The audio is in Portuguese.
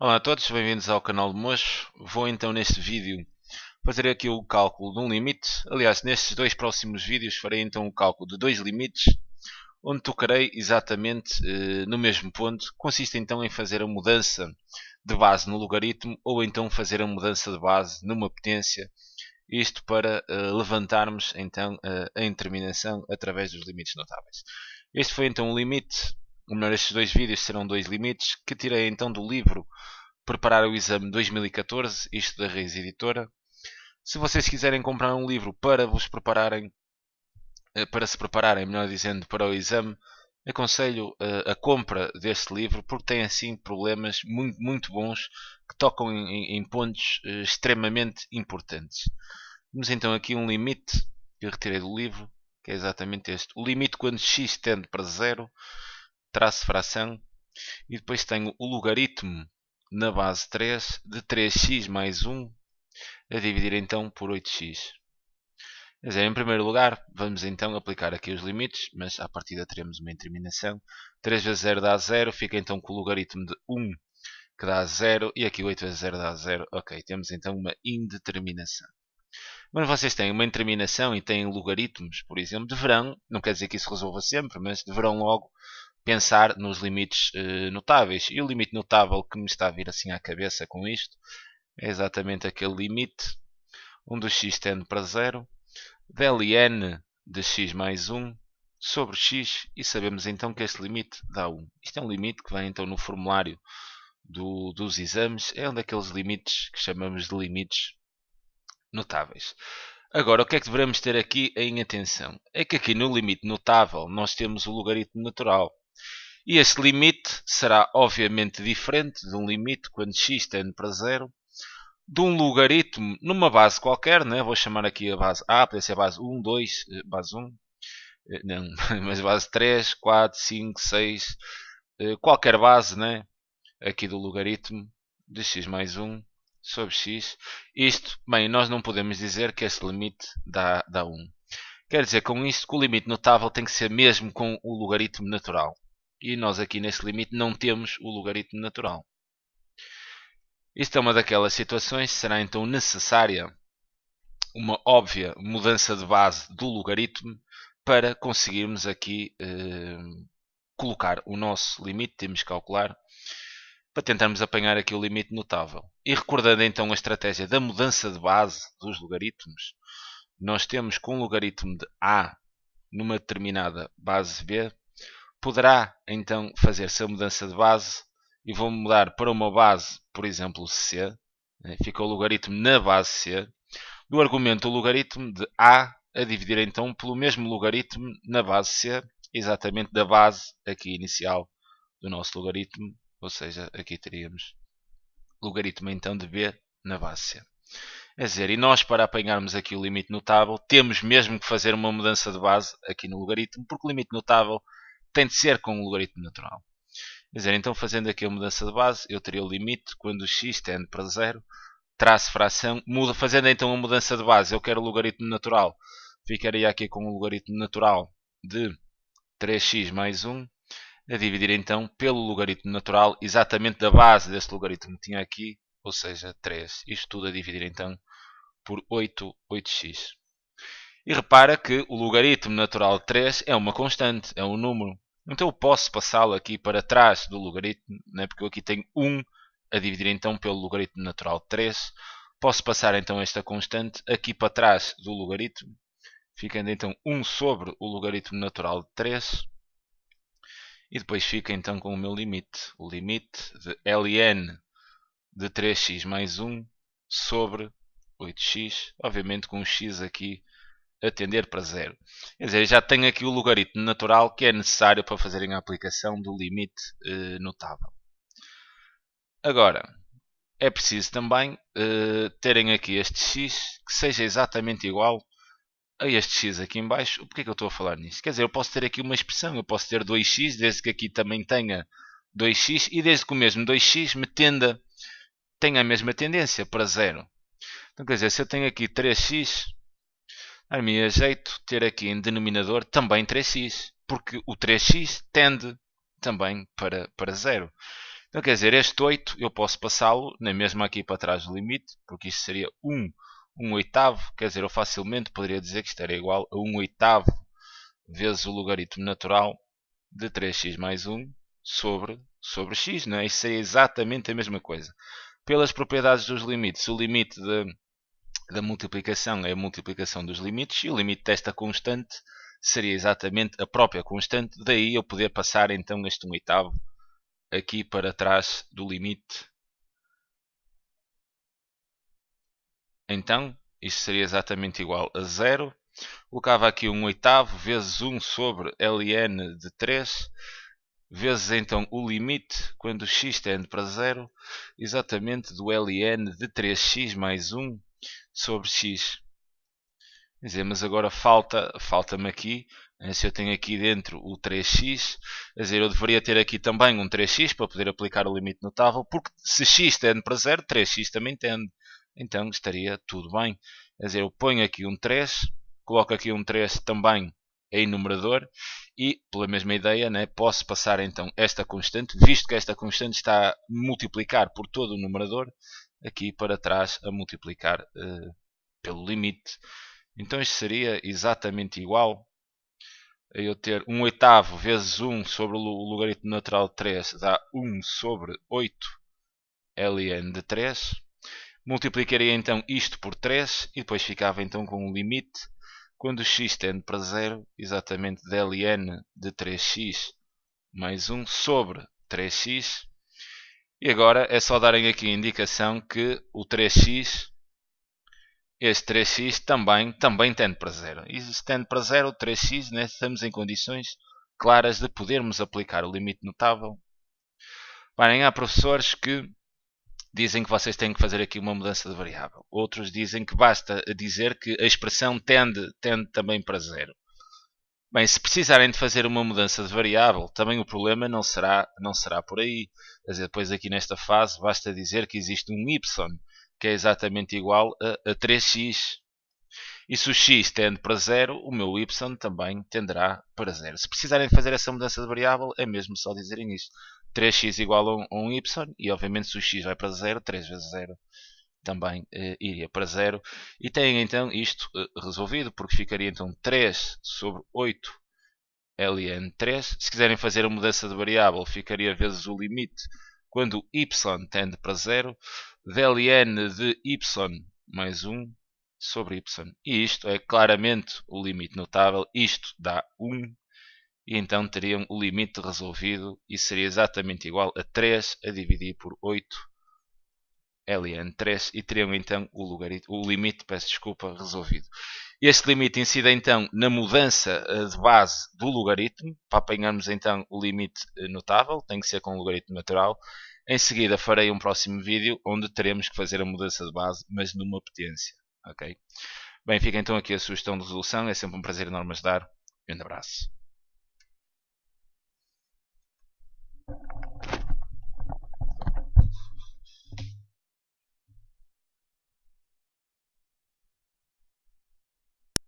Olá a todos, bem-vindos ao canal de Mocho. Vou então neste vídeo fazer aqui o cálculo de um limite. Aliás, nestes dois próximos vídeos farei então o cálculo de dois limites, onde tocarei exatamente no mesmo ponto. Consiste então em fazer a mudança de base no logaritmo ou então fazer a mudança de base numa potência. Isto para levantarmos então a indeterminação através dos limites notáveis. Este foi então o limite. Ou melhor, estes dois vídeos serão dois limites que tirei então do livro Preparar o Exame 2014, isto da Reis Editora. Se vocês quiserem comprar um livro para vos prepararem, para se prepararem, melhor dizendo, para o exame, aconselho a compra deste livro porque tem assim problemas muito bons que tocam em pontos extremamente importantes. Temos então aqui um limite que eu retirei do livro, que é exatamente este. O limite quando x tende para zero, traço fração, e depois tenho o logaritmo na base 3 de 3x mais 1 a dividir então por 8x. Quer dizer, em primeiro lugar, vamos então aplicar aqui os limites, mas à partida teremos uma indeterminação. 3 vezes 0 dá 0, fica então com o logaritmo de 1 que dá 0, e aqui 8 vezes 0 dá 0. Ok, temos então uma indeterminação. Quando vocês têm uma indeterminação e têm logaritmos, por exemplo, deverão, não quer dizer que isso resolva sempre, mas deverão logo pensar nos limites notáveis. E o limite notável que me está a vir assim à cabeça com isto é exatamente aquele limite onde o x tende para 0, del n de x mais 1 sobre x, e sabemos então que este limite dá 1. Isto é um limite que vem então no formulário dos exames, é um daqueles limites que chamamos de limites notáveis. Agora, o que é que devemos ter aqui em atenção? É que aqui no limite notável nós temos o logaritmo natural. E este limite será obviamente diferente de um limite quando x tende para 0, de um logaritmo numa base qualquer, né? Vou chamar aqui a base A, pode ser a base 1, 2, base 1, não, mas base 3, 4, 5, 6, qualquer base, né? Aqui do logaritmo de x mais 1 sobre x. Isto, bem, nós não podemos dizer que este limite dá 1. Quer dizer com isto que o limite notável tem que ser mesmo com o logaritmo natural. E nós aqui neste limite não temos o logaritmo natural. Isto é uma daquelas situações, será então necessária uma óbvia mudança de base do logaritmo para conseguirmos aqui colocar o nosso limite, temos que calcular, para tentarmos apanhar aqui o limite notável. E recordando então a estratégia da mudança de base dos logaritmos, nós temos que um logaritmo de A numa determinada base B poderá então fazer-se a mudança de base e vou mudar para uma base, por exemplo, C. Fica o logaritmo na base C. Do argumento o logaritmo de A a dividir então pelo mesmo logaritmo na base C, exatamente da base aqui inicial do nosso logaritmo, ou seja, aqui teríamos logaritmo então de B na base C. É dizer, e nós para apanharmos aqui o limite notável temos mesmo que fazer uma mudança de base aqui no logaritmo, porque o limite notável tem de ser com o logaritmo natural. Quer dizer, então fazendo aqui a mudança de base, eu teria o limite quando o x tende para 0, traço fração, fazendo então a mudança de base, eu quero o logaritmo natural, ficaria aqui com o logaritmo natural de 3x mais 1, a dividir então pelo logaritmo natural, exatamente da base deste logaritmo que tinha aqui, ou seja, 3. Isto tudo a dividir então por 8x. E repara que o logaritmo natural de 3 é uma constante, é um número. Então eu posso passá-lo aqui para trás do logaritmo, né? Porque eu aqui tenho 1 a dividir então pelo logaritmo natural de 3. Posso passar então esta constante aqui para trás do logaritmo, ficando então 1 sobre o logaritmo natural de 3. E depois fica então com o meu limite. O limite de ln de 3x mais 1 sobre 8x, obviamente com o x aqui a tender para 0. Quer dizer, já tenho aqui o logaritmo natural que é necessário para fazerem a aplicação do limite notável. Agora, é preciso também terem aqui este x que seja exatamente igual a este x aqui em baixo. Porquê que eu estou a falar nisso? Quer dizer, eu posso ter aqui uma expressão, eu posso ter 2x, desde que aqui também tenha 2x, e desde que o mesmo 2x tenha a mesma tendência para 0. Então, quer dizer, se eu tenho aqui 3x, a-me a jeito ter aqui em denominador também 3x, porque o 3x tende também para 0. Então quer dizer, este 8 eu posso passá-lo na mesma aqui para trás do limite, porque isto seria 1 oitavo, quer dizer, eu facilmente poderia dizer que isto era igual a 1 oitavo vezes o logaritmo natural de 3x mais 1 sobre x, não é? Isso seria exatamente a mesma coisa. Pelas propriedades dos limites, o limite da multiplicação é a multiplicação dos limites e o limite desta constante seria exatamente a própria constante, daí eu poder passar então este 1 oitavo aqui para trás do limite. Então, isto seria exatamente igual a 0. Colocava aqui 1 oitavo vezes 1 sobre ln de 3, vezes então o limite, quando x tende para 0, exatamente do ln de 3x mais 1 sobre x. Quer dizer, mas agora falta-me aqui, se eu tenho aqui dentro o 3x, quer dizer, eu deveria ter aqui também um 3x para poder aplicar o limite notável, porque se x tende para 0, 3x também tende. Então estaria tudo bem. Quer dizer, eu ponho aqui um 3, coloco aqui um 3 também em numerador e, pela mesma ideia, né, posso passar então esta constante, visto que esta constante está a multiplicar por todo o numerador, aqui para trás a multiplicar pelo limite. Então isto seria exatamente igual a eu ter 1 oitavo vezes 1 sobre o logaritmo natural de 3 dá 1 sobre 8 ln de 3. Multiplicaria então isto por 3 e depois ficava então com um limite quando x tende para 0, exatamente de ln de 3x mais 1 sobre 3x. E agora é só darem aqui a indicação que o 3x, este 3x também tende para 0. E se tende para 0, o 3x, né, estamos em condições claras de podermos aplicar o limite notável. Bem, há professores que dizem que vocês têm que fazer aqui uma mudança de variável. Outros dizem que basta dizer que a expressão tende também para 0. Bem, se precisarem de fazer uma mudança de variável, também o problema não será por aí. Quer dizer, depois aqui nesta fase basta dizer que existe um y, que é exatamente igual a 3x. E se o x tende para 0, o meu y também tenderá para 0. Se precisarem de fazer essa mudança de variável, é mesmo só dizerem isto. 3x igual a um y, e obviamente se o x vai para 0, 3 vezes 0 também iria para 0. E têm então isto resolvido, porque ficaria então 3 sobre 8 ln 3. Se quiserem fazer a mudança de variável, ficaria vezes o limite quando y tende para 0, de ln de y mais 1 sobre y. E isto é claramente o limite notável. Isto dá 1. E então teriam o limite resolvido e seria exatamente igual a 3 a dividir por 8 ln 3 e teriam então o limite, resolvido. Este limite incide então na mudança de base do logaritmo. Para apanharmos então o limite notável, tem que ser com o logaritmo natural. Em seguida farei um próximo vídeo onde teremos que fazer a mudança de base, mas numa potência. Okay? Bem, fica então aqui a sugestão de resolução. É sempre um prazer enorme ajudar. Um grande abraço.